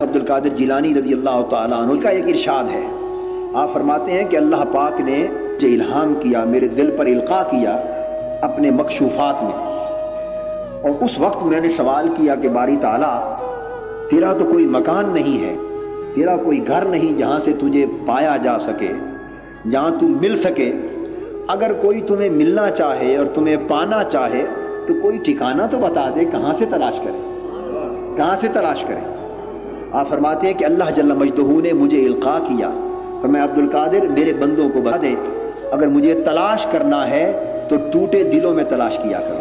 عبد القادر جیلانی رضی اللہ تعالیٰ عنہ کا ایک ارشاد ہے. آپ فرماتے ہیں کہ اللہ پاک نے مجھے الہام کیا، میرے دل پر القاء کیا اپنے مکشوفات میں، اور اس وقت میں نے سوال کیا کہ باری تعالیٰ تیرا تو کوئی مکان نہیں ہے، تیرا کوئی گھر نہیں جہاں سے تجھے پایا جا سکے، جہاں تو مل سکے. اگر کوئی تمہیں ملنا چاہے اور تمہیں پانا چاہے تو کوئی ٹھکانہ تو بتا دے، کہاں سے تلاش کرے، کہاں سے تلاش کرے. آپ فرماتے ہیں کہ اللہ جل مجدہ نے مجھے القاء کیا، اور میں عبد القادر میرے بندوں کو بتا دے اگر مجھے تلاش کرنا ہے تو ٹوٹے دلوں میں تلاش کیا کرو،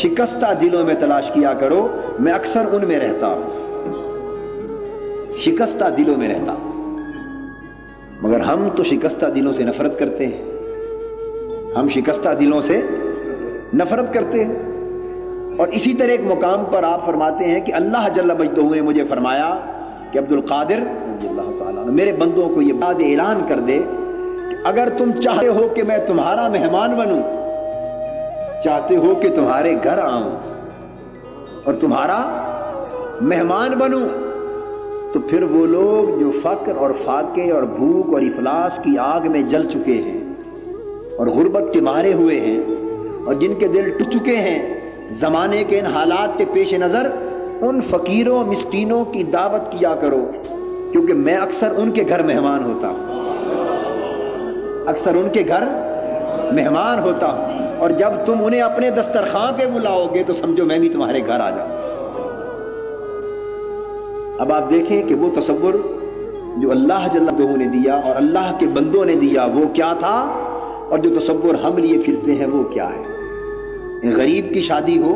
شکستہ دلوں میں تلاش کیا کرو. میں اکثر ان میں رہتا ہوں، شکستہ دلوں میں رہتا ہوں. مگر ہم تو شکستہ دلوں سے نفرت کرتے ہیں، ہم شکستہ دلوں سے نفرت کرتے ہیں. اور اسی طرح ایک مقام پر آپ فرماتے ہیں کہ اللہ جل مجدہ نے مجھے فرمایا کہ عبد القادر رضی اللہ تعالیٰ عنہ میرے بندوں کو یہ بات اعلان کر دے کہ اگر تم چاہتے ہو کہ میں تمہارا مہمان بنوں، چاہتے ہو کہ تمہارے گھر آؤں اور تمہارا مہمان بنوں، تو پھر وہ لوگ جو فقر اور فاقے اور بھوک اور افلاس کی آگ میں جل چکے ہیں اور غربت کے مارے ہوئے ہیں اور جن کے دل ٹوٹ چکے ہیں زمانے کے ان حالات کے پیش نظر، ان فقیروں مسکینوں کی دعوت کیا کرو، کیونکہ میں اکثر ان کے گھر مہمان ہوتا ہوں، اکثر ان کے گھر مہمان ہوتا ہوں. اور جب تم انہیں اپنے دسترخوان پہ بلاؤ گے تو سمجھو میں بھی تمہارے گھر آ جاؤں. اب آپ دیکھیں کہ وہ تصور جو اللہ جل جلالہ نے دیا اور اللہ کے بندوں نے دیا وہ کیا تھا، اور جو تصور ہم لیے پھرتے ہیں وہ کیا ہے. غریب کی شادی ہو،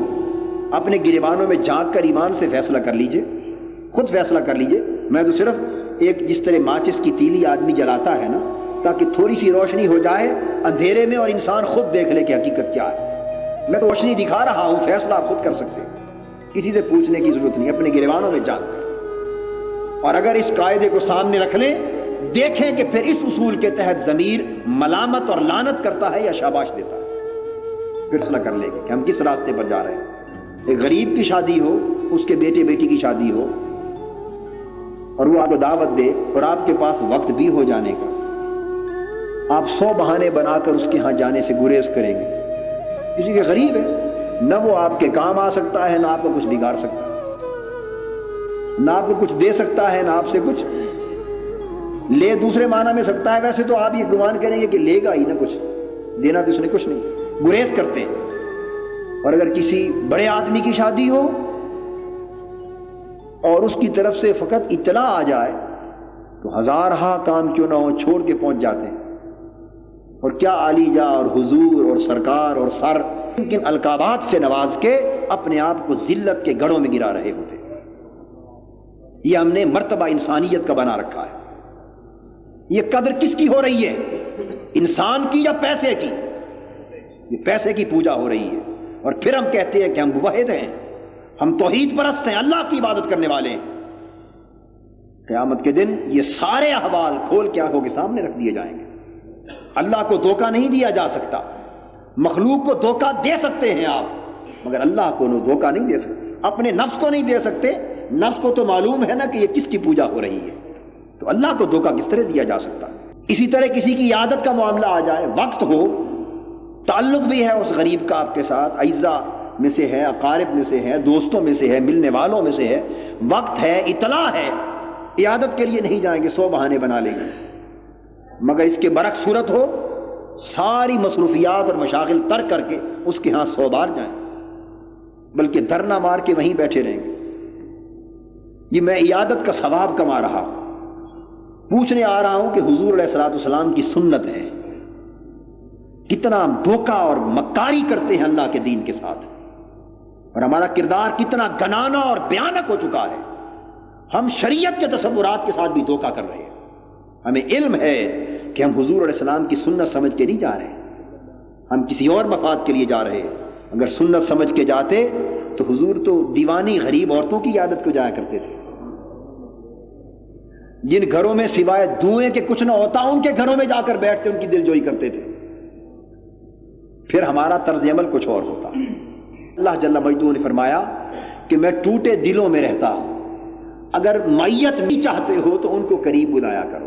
اپنے گریبانوں میں جھانک کر ایمان سے فیصلہ کر لیجئے، خود فیصلہ کر لیجئے. میں تو صرف ایک جس طرح ماچس کی تیلی آدمی جلاتا ہے نا تاکہ تھوڑی سی روشنی ہو جائے اندھیرے میں اور انسان خود دیکھ لے کہ حقیقت کیا ہے. میں تو روشنی دکھا رہا ہوں، فیصلہ آپ خود کر سکتے ہیں، کسی سے پوچھنے کی ضرورت نہیں، اپنے گریبانوں میں جھانک کر. اور اگر اس قاعدے کو سامنے رکھ لیں، دیکھیں کہ پھر اس اصول کے تحت ضمیر ملامت اور لعنت کرتا ہے یا شاباش دیتا ہے، فیصلہ کر لیں کہ ہم کس راستے پر جا رہے ہیں. ایک غریب کی شادی ہو، اس کے بیٹے بیٹی کی شادی ہو، اور وہ آپ کو دعوت دے اور آپ کے پاس وقت بھی ہو جانے کا، آپ 100 بہانے بنا کر اس کے ہاں جانے سے گریز کریں گے. کسی کے غریب ہے، نہ وہ آپ کے کام آ سکتا ہے، نہ آپ کو کچھ بگاڑ سکتا ہے، نہ آپ کو کچھ دے سکتا ہے، نہ آپ سے کچھ لے دوسرے معنی میں سکتا ہے. ویسے تو آپ یہ گمان کریں گے کہ لے گا ہی نہ، کچھ دینا تو اس نے کچھ نہیں، گریز کرتے ہیں. اور اگر کسی بڑے آدمی کی شادی ہو اور اس کی طرف سے فقط اطلاع آ جائے تو ہزارہا کام کیوں نہ ہو چھوڑ کے پہنچ جاتے ہیں. اور کیا عالی جا اور حضور اور سرکار اور سر کن القابات سے نواز کے اپنے آپ کو ذلت کے گڑھوں میں گرا رہے ہوتے. یہ ہم نے مرتبہ انسانیت کا بنا رکھا ہے. یہ قدر کس کی ہو رہی ہے، انسان کی یا پیسے کی؟ یہ پیسے کی پوجا ہو رہی ہے. اور پھر ہم کہتے ہیں کہ ہم موحد ہیں، ہم توحید پرست ہیں، اللہ کی عبادت کرنے والے ہیں. قیامت کے دن یہ سارے احوال کھول کے آنکھوں کے سامنے رکھ دیے جائیں گے. اللہ کو دھوکہ نہیں دیا جا سکتا. مخلوق کو دھوکہ دے سکتے ہیں آپ، مگر اللہ کو دھوکہ نہیں دے سکتے. اپنے نفس کو نہیں دے سکتے. نفس کو تو معلوم ہے نا کہ یہ کس کی پوجا ہو رہی ہے، تو اللہ کو دھوکہ کس طرح دیا جا سکتا. اسی طرح کسی کی عادت کا معاملہ آ جائے، وقت ہو، تعلق بھی ہے اس غریب کا آپ کے ساتھ، اعزاء میں سے ہے، اقارب میں سے ہے، دوستوں میں سے ہے، ملنے والوں میں سے ہے، وقت ہے، اطلاع ہے، عیادت کے لیے نہیں جائیں گے، 100 بہانے بنا لیں گے. مگر اس کے برعکس صورت ہو، ساری مصروفیات اور مشاغل ترک کر کے اس کے ہاں 100 بار جائیں، بلکہ دھرنا مار کے وہیں بیٹھے رہیں گے. یہ میں عیادت کا ثواب کما رہا ہوں. پوچھنے آ رہا ہوں کہ حضور علیہ الصلوۃ والسلام کی سنت ہے، کتنا دھوکہ اور مکاری کرتے ہیں اللہ کے دین کے ساتھ، اور ہمارا کردار کتنا گنانا اور بھیانک ہو چکا ہے. ہم شریعت کے تصورات کے ساتھ بھی دھوکہ کر رہے ہیں. ہمیں علم ہے کہ ہم حضور علیہ السلام کی سنت سمجھ کے نہیں جا رہے، ہم کسی اور مفاد کے لیے جا رہے ہیں. اگر سنت سمجھ کے جاتے تو حضور تو دیوانی غریب عورتوں کی عادت کو جایا کرتے تھے. جن گھروں میں سوائے دھوئیں کے کچھ نہ ہوتا ان کے گھروں میں جا کر بیٹھتے، ان کی دل جوئی کرتے تھے. پھر ہمارا طرز عمل کچھ اور ہوتا. اللہ جل مجدہ نے فرمایا کہ میں ٹوٹے دلوں میں رہتا ہوں. اگر معیت نہیں چاہتے ہو تو ان کو قریب بلایا کرو.